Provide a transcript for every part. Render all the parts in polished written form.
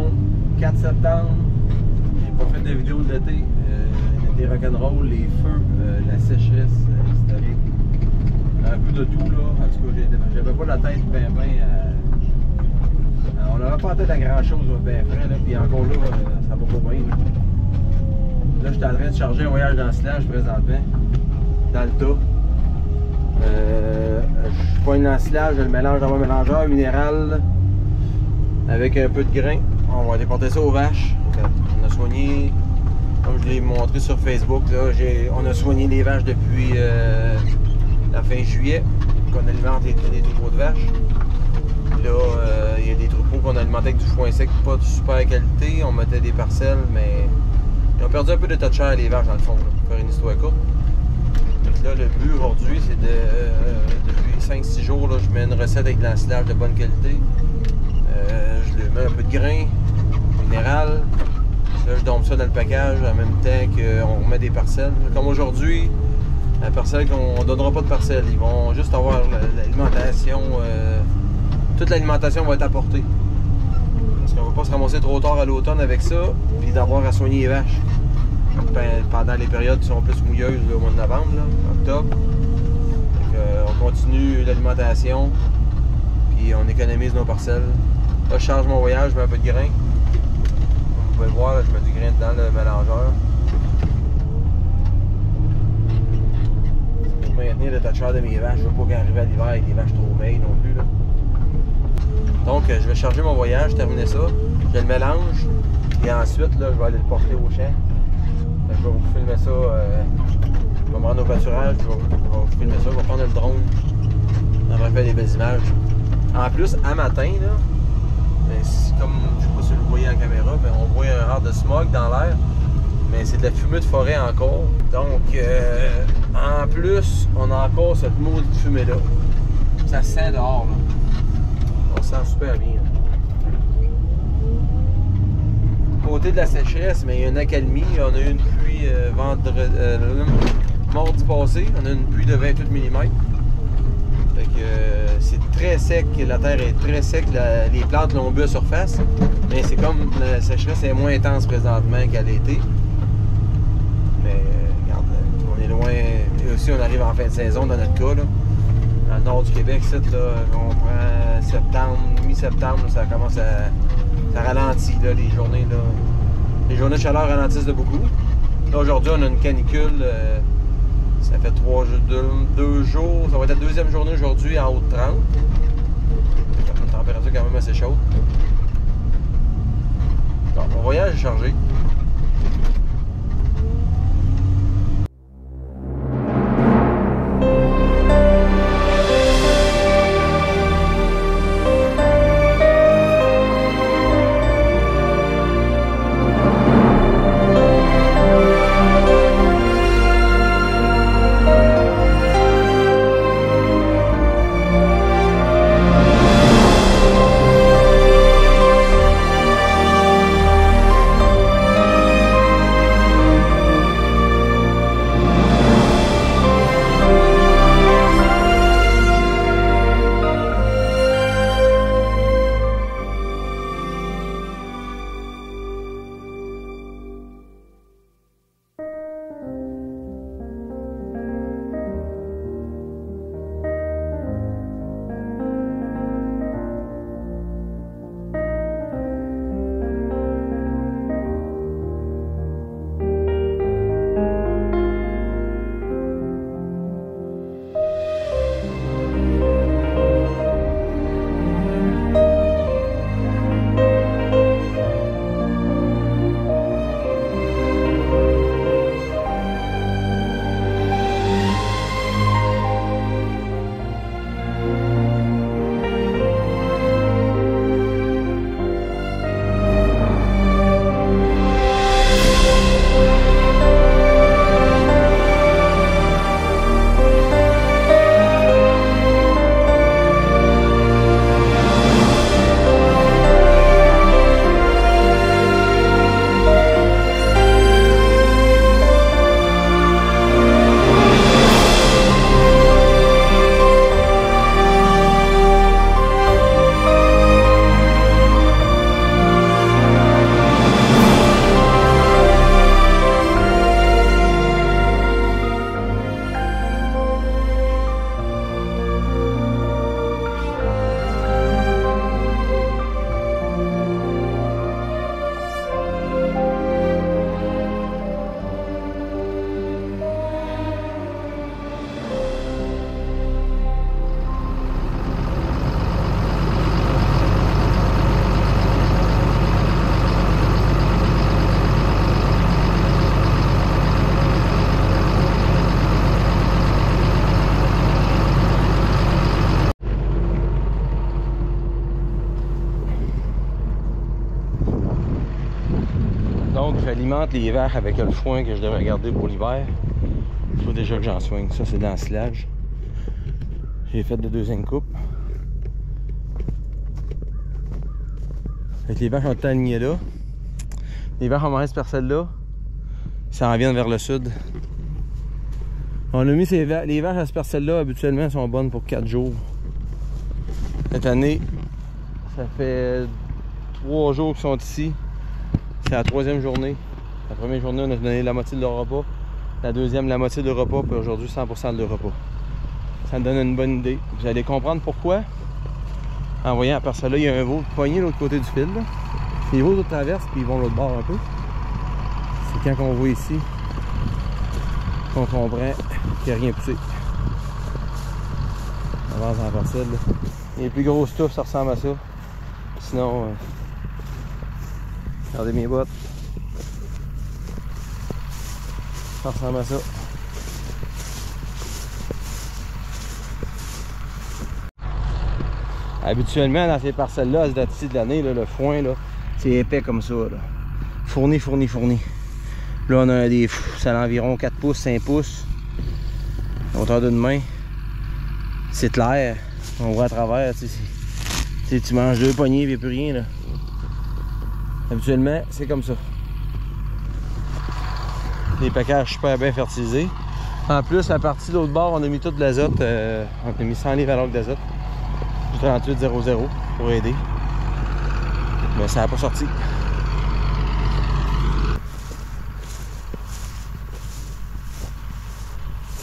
bon, 4 septembre, j'ai pas fait de vidéo de l'été. L'été rock'n'roll, les feux, la sécheresse historique. Un peu de tout là. En tout cas, j'avais pas la tête ben on n'avait pas la tête à grand chose ben frais là. Puis encore là, ça va pas bien. Là, je suis en train de charger un voyage dans le slage présentement. Dans le tas. Je poigne dans le slage, je le mélange dans mon mélangeur minéral avec un peu de grain. On va aller porter ça aux vaches. On a soigné, comme je l'ai montré sur Facebook, là, on a soigné les vaches depuis la fin juillet, qu'on alimente les troupeaux de vaches. Là, il y a des troupeaux qu'on alimentait avec du foin sec, pas de super qualité. On mettait des parcelles, mais ils ont perdu un peu de tas de chair, les vaches, dans le fond, là, pour faire une histoire courte. Donc là, le but aujourd'hui, c'est depuis 5-6 jours, là, je mets une recette avec de l'ensilage de bonne qualité. Je lui mets un peu de grain minéral. Là, je dompe ça dans le package en même temps qu'on met des parcelles. Comme aujourd'hui, la parcelle on ne donnera pas de parcelles. Ils vont juste avoir l'alimentation. Toute l'alimentation va être apportée. Parce qu'on ne va pas se ramasser trop tard à l'automne avec ça, puis d'avoir à soigner les vaches. Pendant les périodes qui sont plus mouilleuses, là, au mois de novembre, là, octobre. Donc, on continue l'alimentation, puis on économise nos parcelles. Là, je charge mon voyage, je mets un peu de grain. Comme vous pouvez le voir, là, je mets du grain dans le mélangeur. Pour maintenir le tas de chair de mes vaches, je ne veux pas qu'arriver à l'hiver avec des vaches trop maigres non plus. Là. Donc, je vais charger mon voyage, terminer ça. Je le mélange, et ensuite, là, je vais aller le porter au champ. Je vais vous filmer ça, je vais me rendre au pâturage, je vais vous filmer ça, je vais prendre le drone, on va faire des belles images. En plus, à matin, là, comme je sais pas si vous le voyez en caméra, mais on voit un rare de smog dans l'air, mais c'est de la fumée de forêt encore. Donc, en plus, on a encore cette maudite fumée-là. Ça sent dehors, là. On sent super bien. Côté de la sécheresse, mais il y a une accalmie. On a eu une pluie mardi passé. On a eu une pluie de 28 mm. Fait que c'est très sec. La terre est très sec. Les plantes l'ont bu à surface. Mais c'est comme la sécheresse est moins intense présentement qu'à l'été. Mais regarde, on est loin. Et aussi, on arrive en fin de saison dans notre cas. Là. Dans le nord du Québec, là, on prend septembre, mi-septembre, ça commence à. Ça ralentit, là, les journées. Là. Les journées de chaleur ralentissent de beaucoup. Là, aujourd'hui, on a une canicule. Ça fait 2 jours. Ça va être la deuxième journée aujourd'hui en haut de 30. Une température quand même assez chaude. Bon, mon voyage est chargé. Donc j'alimente les vaches avec le foin que je devrais garder pour l'hiver. Il faut déjà que j'en soigne. Ça c'est dans le silage. J'ai fait de deuxième coupe. Avec les vaches ont alignées là. Les vaches en mauvaise parcelle là. Ça en vient vers le sud. On a mis les vaches à cette parcelle-là, habituellement, sont bonnes pour 4 jours. Cette année, ça fait 3 jours qu'ils sont ici. C'est la 3e journée. La première journée, on a donné la moitié de leur repas. La deuxième, la moitié de leur repas. Puis aujourd'hui, 100% de leur repas. Ça me donne une bonne idée. Vous allez comprendre pourquoi. En voyant la parcelle-là, il y a un veau poigné de l'autre côté du fil. Là. Les veaux traversent, puis ils vont de l'autre bord un peu. C'est quand on voit ici qu'on comprend qu'il n'y a rien poussé. On avance dans la parcelle. Là. Les plus gros stuff, ça ressemble à ça. Sinon, regardez mes bottes. Ça ressemble à ça. Habituellement, dans ces parcelles-là, à ce date-ci de l'année, le foin, c'est épais comme ça. Là. Fourni, fourni, fourni. Là, on a des... C'est à environ 4 pouces, 5 pouces. Hauteur d'une main. C'est clair. On voit à travers. Tu manges 2 poignées et il n'y a plus rien. Là. Habituellement, c'est comme ça. Les packages super bien fertilisés. En plus, la partie de l'autre bord, on a mis tout de l'azote. On a mis 100 livres à l'eau d'azote. 38,00 pour aider. Mais ça n'a pas sorti.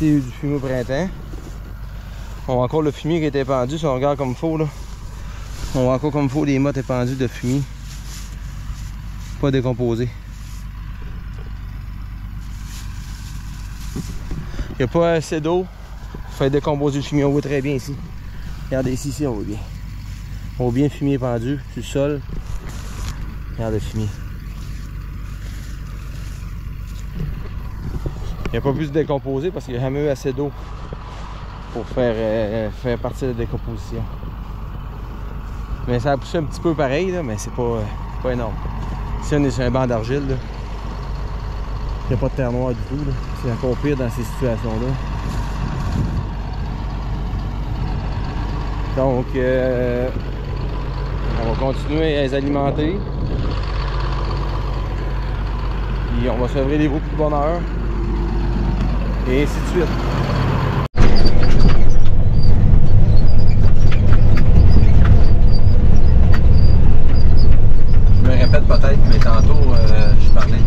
Il y a eu du fumier au printemps. On voit encore le fumier qui était pendu. Si on regarde comme il faut, là, on voit encore comme il faut les mottes épendues de fumier. Pas décomposé. Il n'y a pas assez d'eau pour faire décomposer le fumier. On voit très bien ici. Regardez ici, on voit bien. On voit bien le fumier pendu sur le sol. Regardez le fumier. Il n'y a pas pu se décomposer parce qu'il n'y a jamais eu assez d'eau pour faire partie de la décomposition. Mais ça a poussé un petit peu pareil, là, mais c'est pas énorme. Ici, on est sur un banc d'argile. Il n'y a pas de terre noire du tout. C'est encore pire dans ces situations-là. Donc, on va continuer à les alimenter. Puis on va sevrer les veaux plus de bonne heure. Et ainsi de suite. Je me répète peut-être, mais tantôt je parlais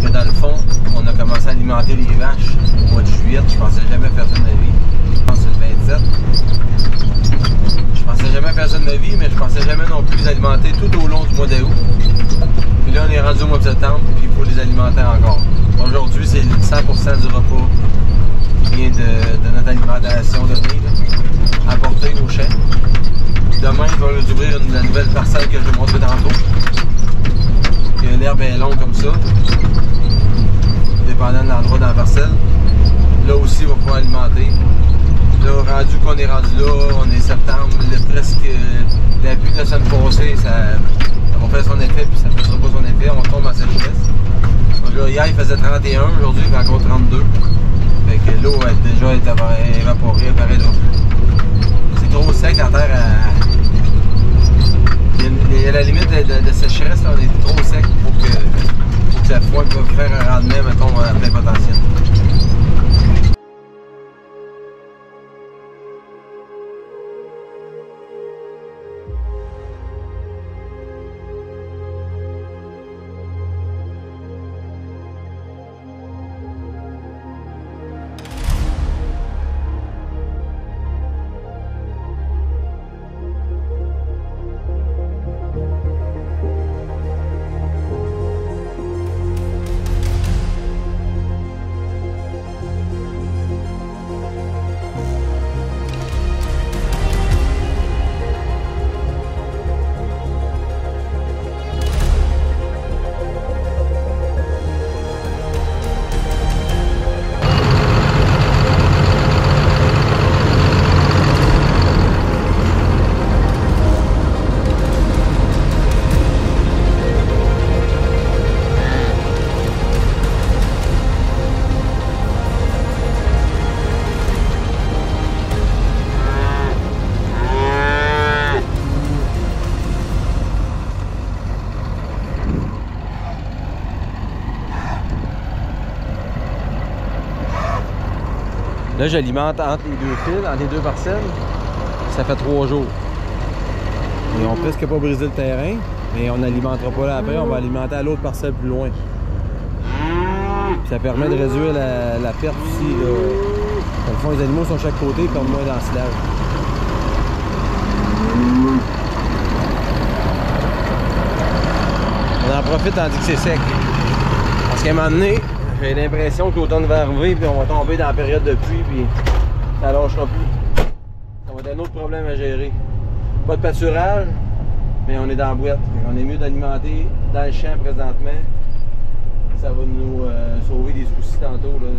que dans le fond, on a commencé à alimenter les vaches au mois de juillet. Je pensais jamais faire ça de ma vie. Je pense que c'est le 27. Je pensais jamais faire ça de ma vie, mais je pensais jamais non plus les alimenter tout au long du mois d'août. Puis là, on est rendu au mois de septembre, puis il faut les alimenter encore. Aujourd'hui, c'est 100% du repas qui vient de notre alimentation donnée, apportée au champ. Demain, je vais ouvrir la nouvelle parcelle que je vais montrer tantôt. L'herbe est longue comme ça, dépendant de l'endroit dans la parcelle. Là aussi, il va pouvoir alimenter. Là, rendu qu'on est rendu là, on est septembre, presque la pluie de la semaine passée, ça va faire son effet, puis ça ne fera pas son effet, on tombe en sécheresse. Donc là, hier il faisait 31, aujourd'hui il fait encore 32. Fait que l'eau a déjà été évaporée, pareil là. C'est trop sec, la terre il y a la limite de sécheresse, là, on est trop sec pour que la foi puisse faire un rendement, mettons, à plein potentiel. Là, j'alimente entre les deux fils, entre les deux parcelles. Ça fait 3 jours. Ils ont presque pas brisé le terrain, mais on n'alimentera pas là après, on va alimenter à l'autre parcelle plus loin. Puis ça permet de réduire la perte aussi. Là. Dans le fond, les animaux sont de chaque côté, ils perdent moins d'ensilage. On en profite tandis que c'est sec. Parce qu'à un moment donné, j'ai l'impression que l'automne va arriver, puis on va tomber dans la période de pluie, puis ça lâchera plus. Ça va être un autre problème à gérer. Pas de pâturage, mais on est dans la boîte. On est mieux d'alimenter dans le champ présentement. Ça va nous sauver des soucis tantôt. Là.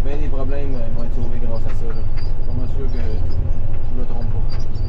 Bien des problèmes vont être sauvés grâce à ça. Je suis pas sûr que je me trompe pas.